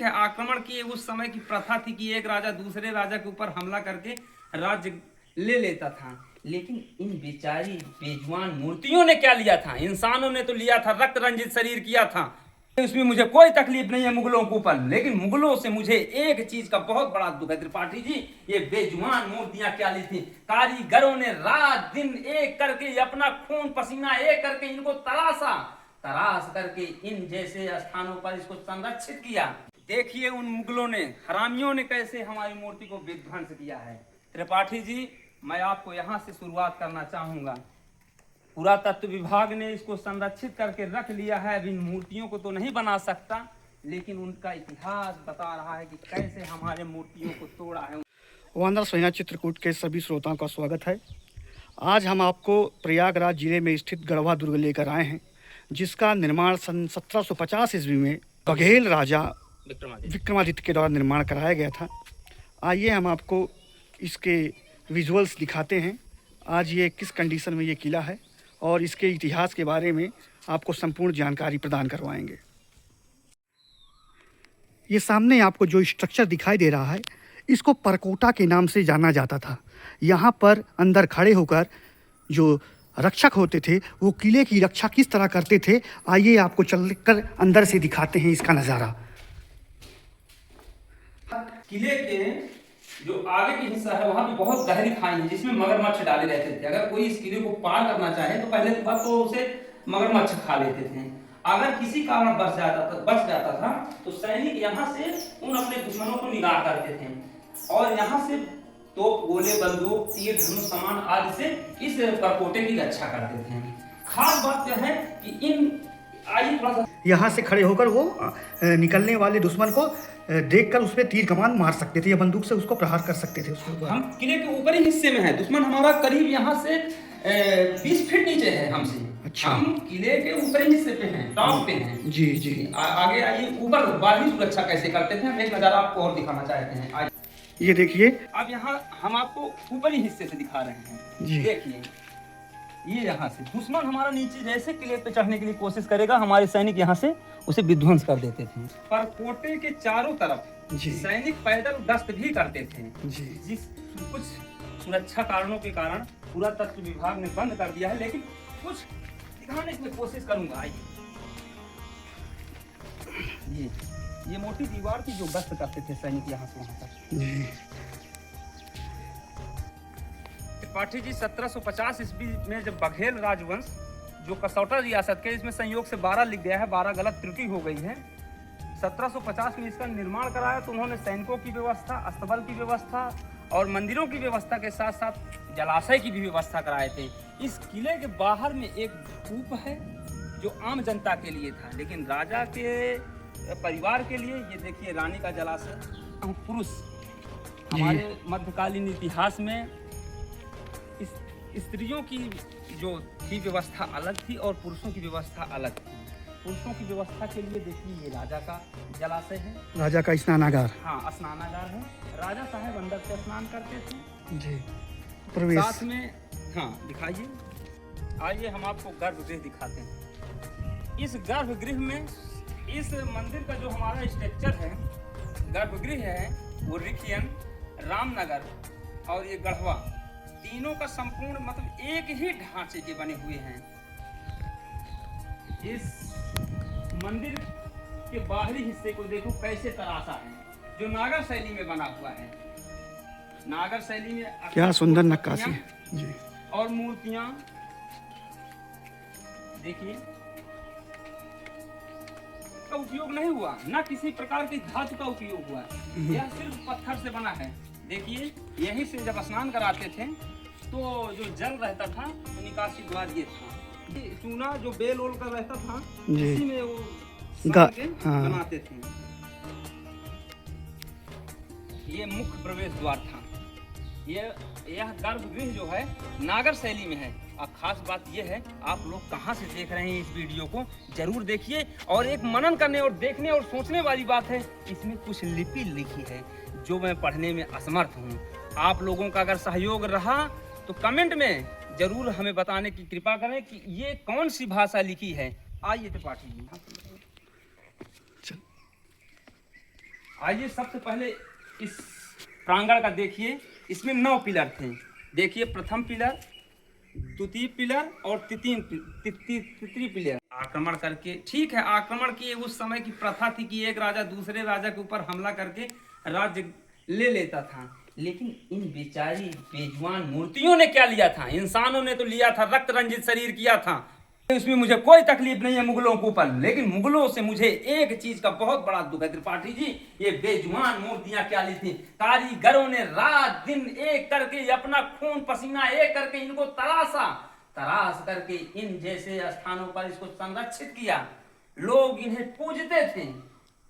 आक्रमण की उस समय की प्रथा थी कि एक राजा दूसरे राजा के ऊपर हमला करके राज्य ले लेता था। लेकिन इन बेचारी बेजुबान मूर्तियों ने क्या लिया था? इंसानों ने तो लिया था, रक्त रंजित शरीर किया था। इसमें मुझे कोई तकलीफ नहीं है मुगलों के ऊपर, लेकिन मुगलों से मुझे एक चीज का बहुत बड़ा दुख है त्रिपाठी जी। ये बेजुबान मूर्तियां क्या ली थी? कारीगरों ने रात दिन एक करके अपना खून पसीना एक करके इनको तराश करके इन जैसे स्थानों पर इसको संरक्षित किया। देखिए उन मुगलों ने, हरामियों ने कैसे हमारी मूर्ति को विध्वंस किया है। त्रिपाठी जी, मैं आपको यहाँ से शुरुआत करना चाहूँगा। पुरातत्व विभाग ने इसको संरक्षित करके रख लिया है। अब इन मूर्तियों को तो नहीं बना सकता, लेकिन उनका इतिहास बता रहा है कि कैसे हमारे मूर्तियों को तोड़ा है। वंदना सोया चित्रकूट के सभी श्रोताओं का स्वागत है। आज हम आपको प्रयागराज जिले में स्थित गढ़वा दुर्ग लेकर आए हैं, जिसका निर्माण सन 1750 ईस्वी में बघेल राजा विक्रमादित्य के द्वारा निर्माण कराया गया था। आइए हम आपको इसके विजुअल्स दिखाते हैं। आज ये किस कंडीशन में ये किला है और इसके इतिहास के बारे में आपको संपूर्ण जानकारी प्रदान करवाएंगे। ये सामने आपको जो स्ट्रक्चर दिखाई दे रहा है, इसको परकोटा के नाम से जाना जाता था। यहाँ पर अंदर खड़े होकर जो रक्षक होते थे वो किले की रक्षा किस तरह करते थे, आइए आपको चलकर अंदर से दिखाते हैं इसका नज़ारा। किले के जो आगे की हिस्सा है वहां पे बहुत गहरी खाई है, जिसमें मगरमच्छ डाले रहते थे। अगर कोई इस किले को पार करना चाहे तो पहले बात तो उसे मगरमच्छ खा लेते थे। अगर किसी कारण बच जाता था तो सैनिक यहाँ से उन अपने दुश्मनों को निगाह करते थे और यहाँ से तोप, गोले, बंदूक, तीर, धनुष, सामान आदि से इस परकोटे की रक्षा करते थे। खास बात यह है कि इन आइए थोड़ा सा यहाँ से खड़े होकर वो निकलने वाले दुश्मन को देखकर उस पर तीर कमान मार सकते थे या बंदूक से उसको प्रहार कर सकते थे। उसको हम किले के ऊपरी हिस्से में है, दुश्मन हमारा करीब यहाँ से 20 फीट नीचे है हमसे। अच्छा। हम किले के ऊपरी हिस्से पे हैं, टॉप पे हैं। जी जी। आगे आइए, ऊपर बाहरी सुरक्षा कैसे करते थे हम एक नजारा आपको और दिखाना चाहते हैं। ये देखिए, अब यहाँ हम आपको ऊपरी हिस्से से दिखा रहे हैं। देखिए ये यहाँ से दुश्मन हमारा नीचे जैसे किले पे चढ़ने के लिए कोशिश करेगा, हमारे सैनिक यहाँ से उसे विध्वंस कर देते थे। परकोटे के चारों तरफ सैनिक पैदल गश्त भी करते थे। जिस कुछ सुरक्षा कारणों के कारण पुरातत्व विभाग ने बंद कर दिया है, लेकिन कुछ दिखाने की कोशिश करूंगा। आइए, ये मोटी दीवार की जो गश्त करते थे सैनिक यहाँ से वहां तक। त्रिपाठी जी, 1750 ईस्वी में जब बघेल राजवंश जो कसौटा रियासत के, इसमें संयोग से 12 लिख गया है, 12 गलत त्रुटि हो गई है। 1750 में इसका निर्माण कराया तो उन्होंने सैनिकों की व्यवस्था, अस्तबल की व्यवस्था और मंदिरों की व्यवस्था के साथ साथ जलाशय की भी व्यवस्था कराए थे। इस किले के बाहर में एक कूप है जो आम जनता के लिए था, लेकिन राजा के परिवार के लिए ये देखिए रानी का जलाशय। पुरुष, हमारे मध्यकालीन इतिहास में स्त्रियों की जो थी व्यवस्था अलग थी और पुरुषों की व्यवस्था अलग थी। पुरुषों की व्यवस्था के लिए देखिए ये राजा का जलाशय है, राजा का स्नानागार। हाँ, स्नानागार है। राजा साहब अंदर से स्नान करते थे जी। प्रवेश साथ में, हाँ दिखाइए। आइए हम आपको गर्भगृह दिखाते हैं। इस गर्भगृह में इस मंदिर का जो हमारा स्ट्रक्चर है, गर्भगृह है, वो रिखियन, रामनगर और ये गढ़वा, तीनों का संपूर्ण मतलब एक ही ढांचे के बने हुए हैं। इस मंदिर के बाहरी हिस्से को देखो कैसे तराशा है, जो नागर शैली में बना हुआ है। नागर शैली में क्या सुंदर नक्काशी जी। और मूर्तियां देखिए, का उपयोग नहीं हुआ, ना किसी प्रकार की धातु का उपयोग हुआ, यह सिर्फ पत्थर से बना है। देखिए यहीं से जब स्नान कराते थे तो जो जल रहता था तो निकासी द्वार ये था। चूना जो बेल ओल का रहता था इसी में वो बनाते थे। ये मुख्य प्रवेश द्वार था। यह गर्भगृह जो है नागर शैली में है। और खास बात यह है, आप लोग कहाँ से देख रहे हैं इस वीडियो को जरूर देखिए। और एक मनन करने और देखने और सोचने वाली बात है, इसमें कुछ लिपि लिखी है जो मैं पढ़ने में असमर्थ हूँ। आप लोगों का अगर सहयोग रहा तो कमेंट में जरूर हमें बताने की कृपा करें कि ये कौन सी भाषा लिखी है। आइए त्रिपाठी जी, आइए सबसे पहले इस प्रांगण का देखिए, इसमें 9 पिलर थे। देखिए प्रथम पिलर, द्वितीय पिलर और तृतीय पिलर। आक्रमण करके, ठीक है, आक्रमण की उस समय की प्रथा थी कि एक राजा दूसरे राजा के ऊपर हमला करके राज्य ले लेता था। लेकिन इन बेचारी बेजुबान मूर्तियों ने क्या लिया था? इंसानों ने तो लिया था, रक्त रंजित शरीर किया था। इसमें मुझे कोई तकलीफ नहीं है मुगलों के ऊपर, लेकिन मुगलों से मुझे एक चीज का बहुत बड़ा दुख है त्रिपाठी जी। ये बेजुबान मूर्तियां क्या ली थी? कारीगरों ने रात दिन एक करके अपना खून पसीना एक करके इनको तराश करके इन जैसे स्थानों पर इसको संरक्षित किया। लोग इन्हें पूजते थे,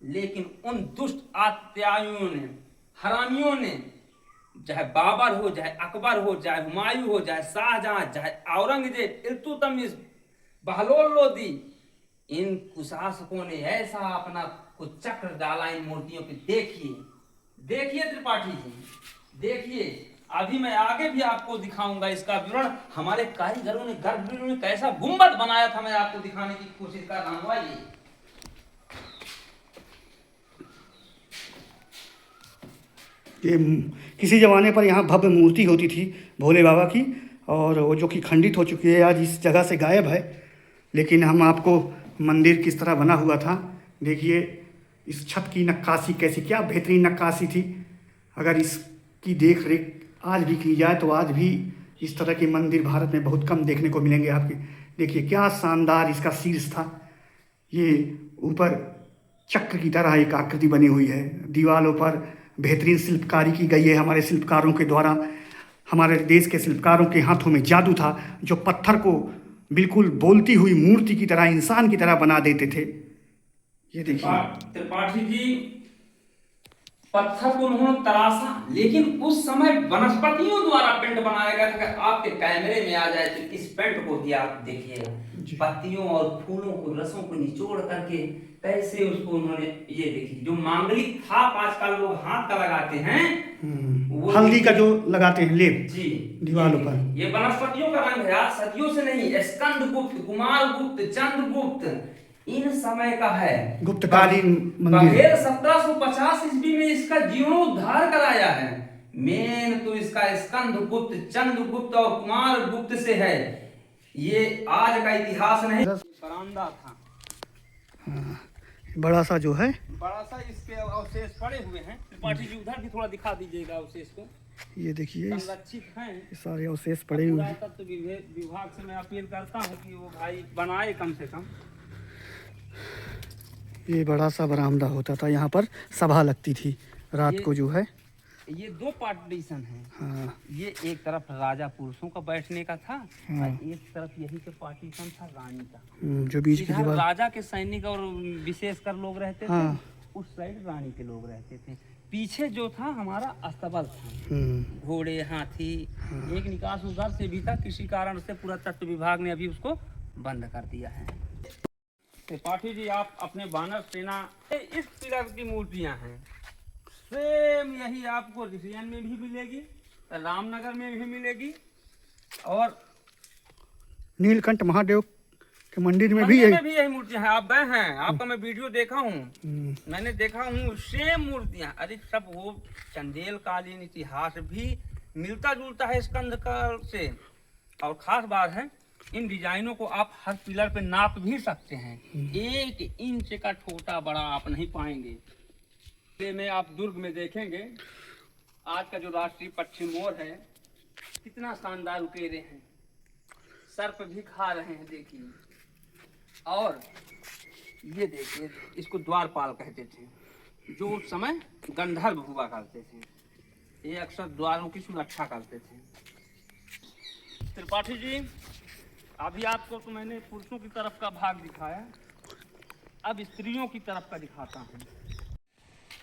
लेकिन उन दुष्ट आत्याइयों ने, हरामियों ने, चाहे बाबर हो, चाहे अकबर हो, चाहे हुमायूं हो, चाहे शाहजहां, चाहे औरंगजेब, इल्तुतमिश, बहलोल लोदी, इन कुशासकों ने ऐसा अपना कुछ चक्र डाला इन मूर्तियों पे। देखिए त्रिपाठी जी, देखिए। अभी मैं आगे भी आपको दिखाऊंगा इसका विवरण। हमारे कारीगरों ने गर्भगृह में कैसा गुंबद बनाया था, मैं आपको दिखाने की कोशिश कर रहा हूं। आइए, ये किसी ज़माने पर यहाँ भव्य मूर्ति होती थी भोले बाबा की, और वो जो कि खंडित हो चुकी है, आज इस जगह से गायब है। लेकिन हम आपको मंदिर किस तरह बना हुआ था, देखिए इस छत की नक्काशी कैसी, क्या बेहतरीन नक्काशी थी। अगर इसकी देख रेख आज भी की जाए तो आज भी इस तरह के मंदिर भारत में बहुत कम देखने को मिलेंगे आपके। देखिए क्या शानदार इसका शीर्ष था। ये ऊपर चक्र की तरह एक आकृति बनी हुई है। दीवारों पर बेहतरीन शिल्पकारी की गई है हमारे शिल्पकारों के द्वारा। हमारे देश के शिल्पकारों के हाथों में जादू था, जो पत्थर को बिल्कुल बोलती हुई मूर्ति की तरह, इंसान की तरह बना देते थे। ये देखिए त्रिपाठी जी, पत्थर को उन्होंने तराशा, लेकिन उस समय वनस्पतियों द्वारा पेंट बनाया गया था। अगर आपके कैमरे में आ जाए तो इस पेंट को भी आप देखिएगा, पत्तियों और फूलों को, रसों को निचोड़ करके कैसे उसको उन्होंने, ये देखिए जो मांगलिक था, आजकल लोग हाथ का लगाते हैं, हल्दी का जो लगाते हैं लेप जी दीवारों पर, ये वनस्पतियों का रंग है। सदियों से नहीं, स्कंदगुप्त, कुमारगुप्त, चंद्रगुप्त इन समय का है, गुप्तकालीन मंदिर। बघेल 1750 ईस्वी में इसका जीर्णोद्धार कराया है। मेन तो इसका स्कंदगुप्त, चंद्रगुप्त और कुमारगुप्त से है। ये आज का इतिहास नहीं, बरामदा था। हाँ, बड़ा सा जो है, बड़ा सा इसके अवशेष पड़े हुए हैं। त्रिपाठी जी उधर भी थोड़ा दिखा दीजिएगा अवशेष को। ये देखिए संरक्षित हैं सारे अवशेष पड़े हुए हैं। पुरातत्व विभाग से मैं अपील करता हूँ कि वो भाई बनाए कम से कम। ये बड़ा सा बरामदा होता था, यहाँ पर सभा लगती थी रात को जो है। ये 2 पार्टीशन है। हाँ, ये एक तरफ राजा पुरुषों का बैठने का था, हाँ, और एक तरफ यही से पार्टीशन था रानी का। जो बीच की इधर दीवार, राजा के सैनिक और विशेषकर लोग रहते हाँ, थे, उस साइड रानी के लोग रहते थे। पीछे जो था हमारा अस्तबल था, घोड़े, हाथी, एक निकास उधर से भी था। किसी कारण से पुरातत्व विभाग ने अभी उसको बंद कर दिया है। त्रिपाठी जी, आप अपने वानर सेना, इस पिलर की मूर्तियां हैं, सेम यही आपको रिसियन में भी मिलेगी, रामनगर में भी मिलेगी, और नीलकंठ महादेव के मंदिर में भी यही मूर्तियां हैं। आप गए हैं, आपका मैं वीडियो देखा हूँ, मैंने देखा हूँ, सेम मूर्तियां। अरे सब वो चंदेल कालीन इतिहास भी मिलता जुलता है स्कंद काल से। और खास बात है, इन डिजाइनों को आप हर पिलर पे नाप भी सकते हैं। 1 इंच का छोटा बड़ा आप नहीं पाएंगे। में आप दुर्ग में देखेंगे, आज का जो राष्ट्रीय पक्षी मोर है, कितना शानदार उकेरे हैं, सर्प भी खा रहे हैं, देखिए। और ये देखिए, इसको द्वारपाल कहते थे, जो उस समय गंधर्व हुआ करते थे। ये अक्सर द्वारों की सुरक्षा करते थे। त्रिपाठी जी, अभी आपको तो मैंने पुरुषों की तरफ का भाग दिखाया, अब स्त्रियों की तरफ का दिखाता हूँ।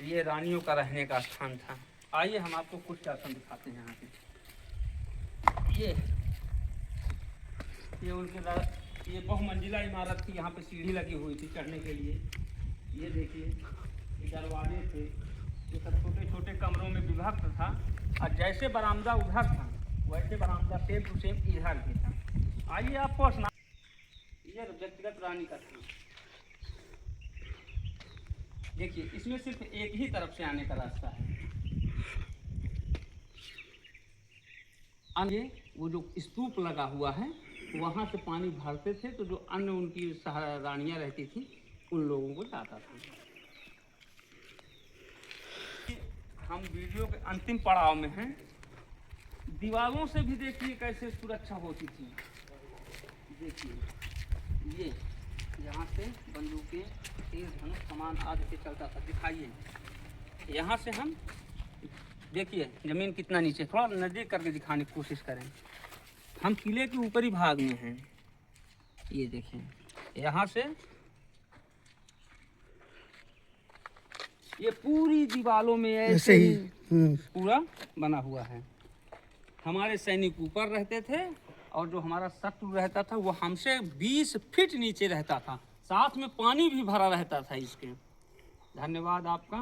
ये रानियों का रहने का स्थान था। आइए हम आपको कुछ दर्शन दिखाते हैं यहाँ पे। ये उनके, ये बहुमंजिला इमारत थी, यहाँ पे सीढ़ी लगी हुई थी चढ़ने के लिए। ये देखिए, दरवाजे थे, ये सब छोटे छोटे कमरों में विभक्त था। और जैसे बरामदा उधर था, वैसे बरामदा सेम टू सेम इधर भी था। आइए आपको स्नान, ये व्यक्तिगत रानी का था। देखिए इसमें सिर्फ एक ही तरफ से आने का रास्ता है। अन्य वो जो स्तूप लगा हुआ है वहाँ से पानी भरते थे, तो जो अन्य उनकी रानियाँ रहती थी उन लोगों को जाता था। हम वीडियो के अंतिम पड़ाव में हैं। दीवारों से भी देखिए कैसे सुरक्षा होती थी। देखिए ये यहाँ से बंदूकें, तीर धनुष, कमान आदि से चलता था। दिखाइए यहाँ से हम देखिए जमीन कितना नीचे, थोड़ा नज़दीक करके दिखाने की कोशिश करें। हम किले के ऊपरी भाग में हैं। ये देखें यहाँ से ये पूरी दीवारों में ऐसे ही पूरा बना हुआ है। हमारे सैनिक ऊपर रहते थे और जो हमारा शत्रु रहता था वो हमसे 20 फीट नीचे रहता था। साथ में पानी भी भरा रहता था इसके। धन्यवाद आपका।